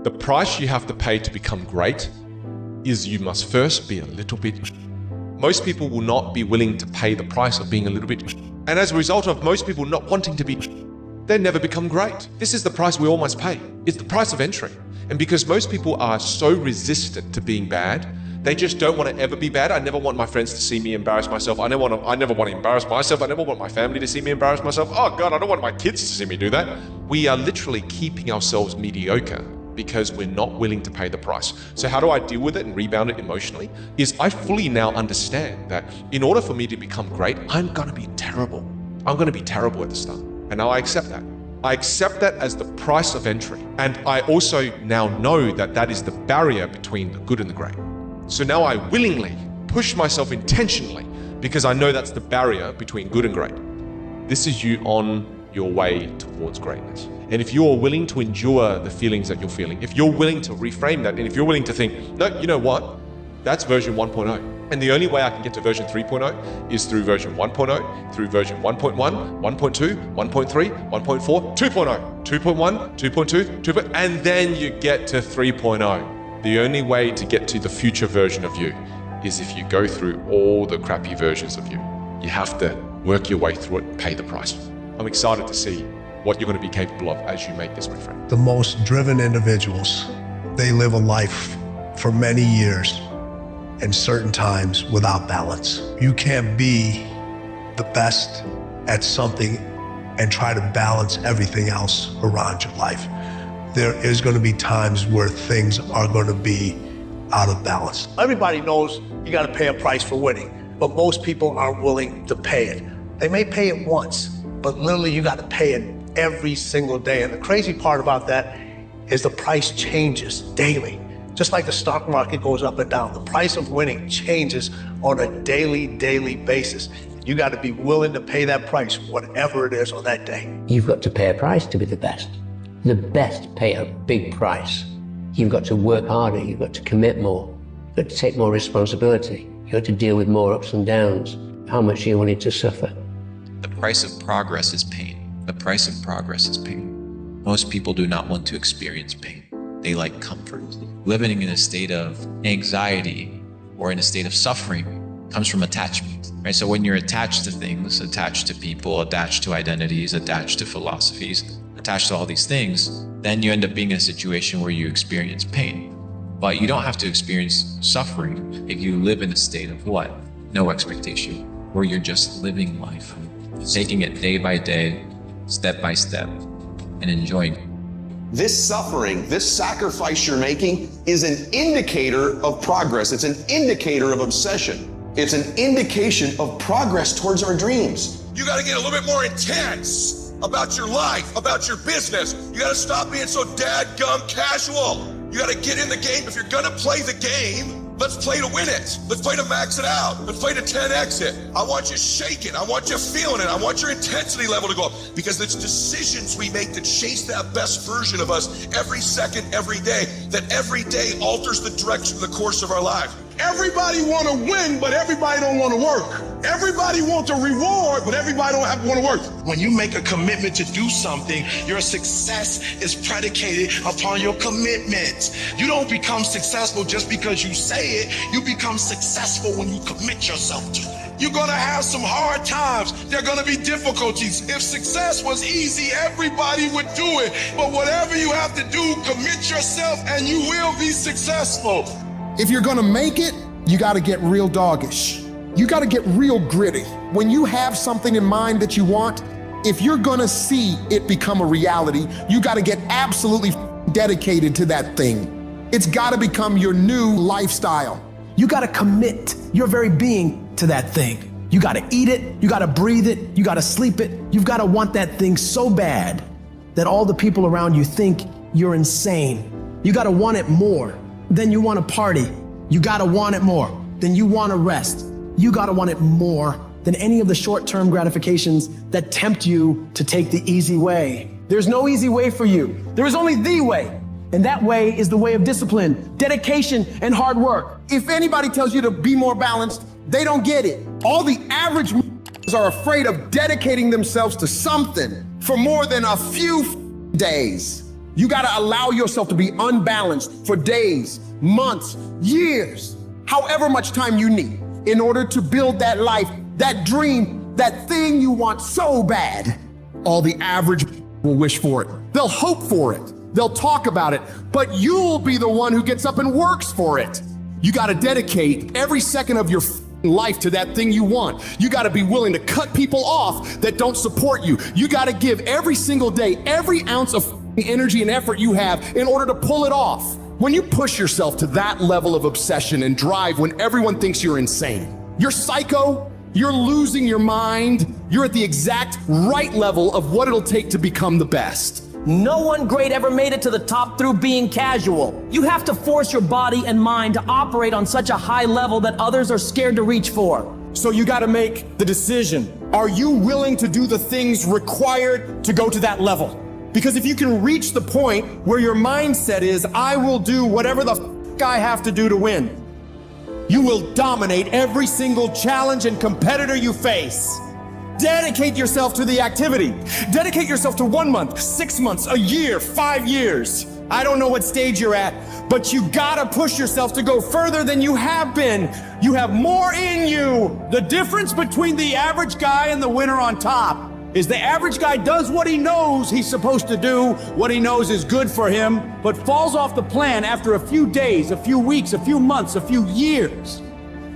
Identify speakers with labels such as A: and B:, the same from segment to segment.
A: The price you have to pay to become great is you must first be a little bit. Most people will not be willing to pay the price of being a little bit. And as a result of most people not wanting to be, they never become great. This is the price we all must pay. It's the price of entry. And because most people are so resistant to being bad, they just don't want to ever be bad. I never want my friends to see me embarrass myself. I never want to embarrass myself. I never want my family to see me embarrass myself. Oh God, I don't want my kids to see me do that. We are literally keeping ourselves mediocre because we're not willing to pay the price. So how do I deal with it and rebound it emotionally? Is I fully now understand that in order for me to become great, I'm gonna be terrible. I'm gonna be terrible at the start. And now I accept that. I accept that as the price of entry. And I also now know that that is the barrier between the good and the great. So now I willingly push myself intentionally because I know that's the barrier between good and great. This is you on your way towards greatness. And if you are willing to endure the feelings that you're feeling, if you're willing to reframe that, and if you're willing to think, no, you know what? That's version 1.0. And the only way I can get to version 3.0 is through version 1.0, through version 1.1, 1.2, 1.3, 1.4, 2.0, 2.1, 2.2, 2.0, and then you get to 3.0. The only way to get to the future version of you is if you go through all the crappy versions of you. You have to work your way through it and pay the price. I'm excited to see what you're going to be capable of as you make this reframe.
B: The most driven individuals, they live a life for many years and certain times without balance. You can't be the best at something and try to balance everything else around your life. There is going to be times where things are going to be out of balance.
C: Everybody knows you got to pay a price for winning, but most people aren't willing to pay it. They may pay it once, but literally you got to pay it every single day. And the crazy part about that is the price changes daily. Just like the stock market goes up and down, the price of winning changes on a daily basis. You got to be willing to pay that price, whatever it is on that day.
D: You've got to pay a price to be the best. The best pay a big price. You've got to work harder, you've got to commit more, you've got to take more responsibility, you've got to deal with more ups and downs. How much are you willing to suffer?
E: The price of progress is pain. The price of progress is pain. Most people do not want to experience pain. They like comfort. Living in a state of anxiety or in a state of suffering comes from attachment, right? So when you're attached to things, attached to people, attached to identities, attached to philosophies, attached to all these things, then you end up being in a situation where you experience pain. But you don't have to experience suffering if you live in a state of what? No expectation, where you're just living life, taking it day by day, step by step, and enjoying it.
F: This suffering, this sacrifice you're making is an indicator of progress. It's an indicator of obsession. It's an indication of progress towards our dreams.
G: You got to get a little bit more intense about your life, about your business. You got to stop being so dadgum casual. You got to get in the game. If you're going to play the game, let's play to win it. Let's play to max it out. Let's play to 10x it. I want you shaking. I want you feeling it. I want your intensity level to go up, because it's decisions we make to chase that best version of us every second, every day, that every day alters the direction of the course of our life.
H: Everybody want to win, but everybody don't want to work. Everybody wants a reward, but everybody don't want to work. When you make a commitment to do something, your success is predicated upon your commitment. You don't become successful just because you say it. You become successful when you commit yourself to it. You're going to have some hard times. There are going to be difficulties. If success was easy, everybody would do it. But whatever you have to do, commit yourself and you will be successful.
I: If you're gonna make it, you gotta get real doggish. You gotta get real gritty. When you have something in mind that you want, if you're gonna see it become a reality, you gotta get absolutely dedicated to that thing. It's gotta become your new lifestyle.
J: You gotta commit your very being to that thing. You gotta eat it, you gotta breathe it, you gotta sleep it. You've gotta want that thing so bad that all the people around you think you're insane. You gotta want it more than you want to party. You gotta want it more than you want to rest. You gotta want it more than any of the short-term gratifications that tempt you to take the easy way. There's no easy way for you. There is only the way. And that way is the way of discipline, dedication, and hard work.
I: If anybody tells you to be more balanced, they don't get it. All the average are afraid of dedicating themselves to something for more than a few days. You gotta allow yourself to be unbalanced for days, months, years, however much time you need in order to build that life, that dream, that thing you want so bad. All the average will wish for it. They'll hope for it. They'll talk about it, but you'll be the one who gets up and works for it. You gotta dedicate every second of your life to that thing you want. You gotta be willing to cut people off that don't support you. You gotta give every single day, every ounce of energy and effort you have in order to pull it off. When you push yourself to that level of obsession and drive when everyone thinks you're insane, you're psycho, you're losing your mind, you're at the exact right level of what it'll take to become the best.
J: No one great ever made it to the top through being casual. You have to force your body and mind to operate on such a high level that others are scared to reach for.
I: So you gotta make the decision. Are you willing to do the things required to go to that level? Because if you can reach the point where your mindset is, I will do whatever the I have to do to win, you will dominate every single challenge and competitor you face. Dedicate yourself to the activity. Dedicate yourself to 1 month, 6 months, a year, 5 years. I don't know what stage you're at, but you gotta push yourself to go further than you have been. You have more in you. The difference between the average guy and the winner on top is the average guy does what he knows he's supposed to do, what he knows is good for him, but falls off the plan after a few days, a few weeks, a few months, a few years.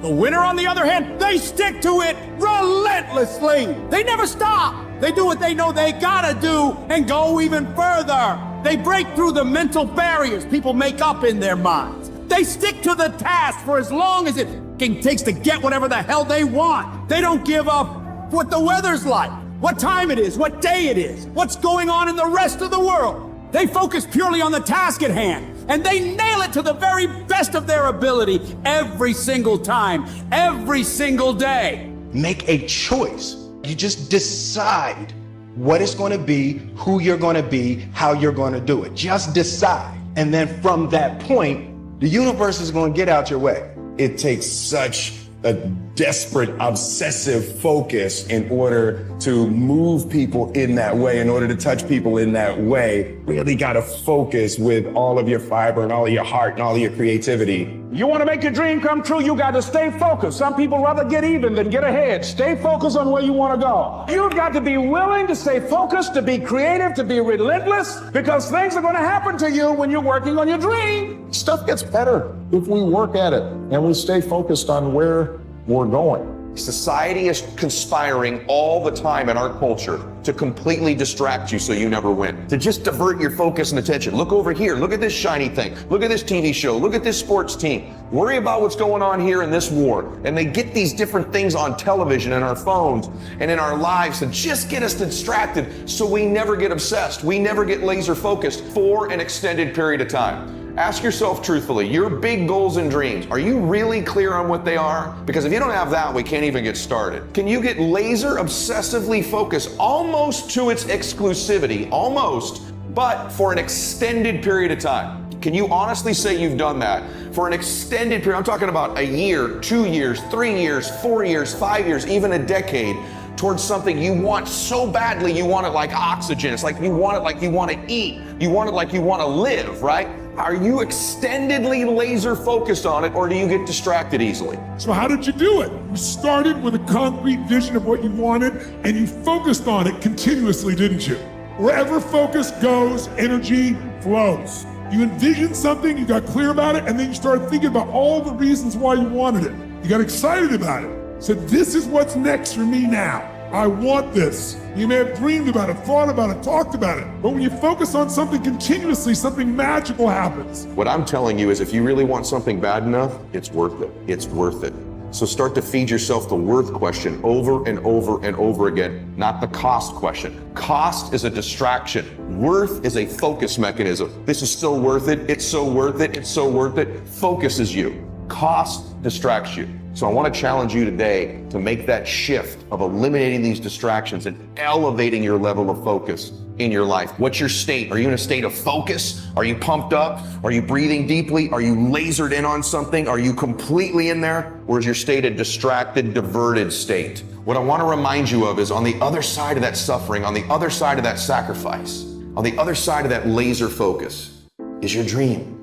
I: The winner, on the other hand, they stick to it relentlessly. They never stop. They do what they know they gotta do and go even further. They break through the mental barriers people make up in their minds. They stick to the task for as long as it takes to get whatever the hell they want. They don't give up what the weather's like, what time it is, what day it is, what's going on in the rest of the world. They focus purely on the task at hand, and they nail it to the very best of their ability every single time, every single day.
K: Make a choice. You just decide what it's going to be, who you're going to be, how you're going to do it. Just decide. And then from that point, the universe is going to get out your way. It takes such a desperate, obsessive focus in order to move people in that way, in order to touch people in that way. Really got to focus with all of your fiber and all of your heart and all of your creativity.
L: You want to make your dream come true, you got to stay focused. Some people rather get even than get ahead. Stay focused on where you want to go. You've got to be willing to stay focused, to be creative, to be relentless, because things are going to happen to you when you're working on your dream.
H: Stuff gets better if we work at it and we stay focused on where we're going.
F: Society is conspiring all the time in our culture to completely distract you so you never win, to just divert your focus and attention. Look over here, look at this shiny thing, look at this TV show, look at this sports team. Worry about what's going on here in this war. And they get these different things on television and our phones and in our lives to just get us distracted so we never get obsessed, we never get laser focused for an extended period of time. Ask yourself truthfully, your big goals and dreams, are you really clear on what they are? Because if you don't have that, we can't even get started. Can you get laser obsessively focused almost to its exclusivity, almost, but for an extended period of time? Can you honestly say you've done that for an extended period? I'm talking about a year, 2 years, 3 years, 4 years, 5 years, even a decade, towards something you want so badly, you want it like oxygen. It's like you want it like you want to eat. You want it like you want to live, right? Are you extendedly laser focused on it, or do you get distracted easily?
M: So how did you do it? You started with a concrete vision of what you wanted, and you focused on it continuously, didn't you? Wherever focus goes, energy flows. You envisioned something, you got clear about it, and then you started thinking about all the reasons why you wanted it. You got excited about it. Said, this is what's next for me now. I want this. You may have dreamed about it, thought about it, talked about it, but when you focus on something continuously, something magical happens.
F: What I'm telling you is if you really want something bad enough, it's worth it. It's worth it. So start to feed yourself the worth question over and over and over again, not the cost question. Cost is a distraction. Worth is a focus mechanism. This is still worth it. It's so worth it. It's so worth it. Focuses you. Cost distracts you. So I want to challenge you today to make that shift of eliminating these distractions and elevating your level of focus in your life. What's your state? Are you in a state of focus? Are you pumped up? Are you breathing deeply? Are you lasered in on something? Are you completely in there? Or is your state a distracted, diverted state? What I want to remind you of is on the other side of that suffering, on the other side of that sacrifice, On the other side of that laser focus is your dream.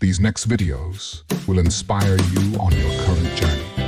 M: These next videos will inspire you on your current journey.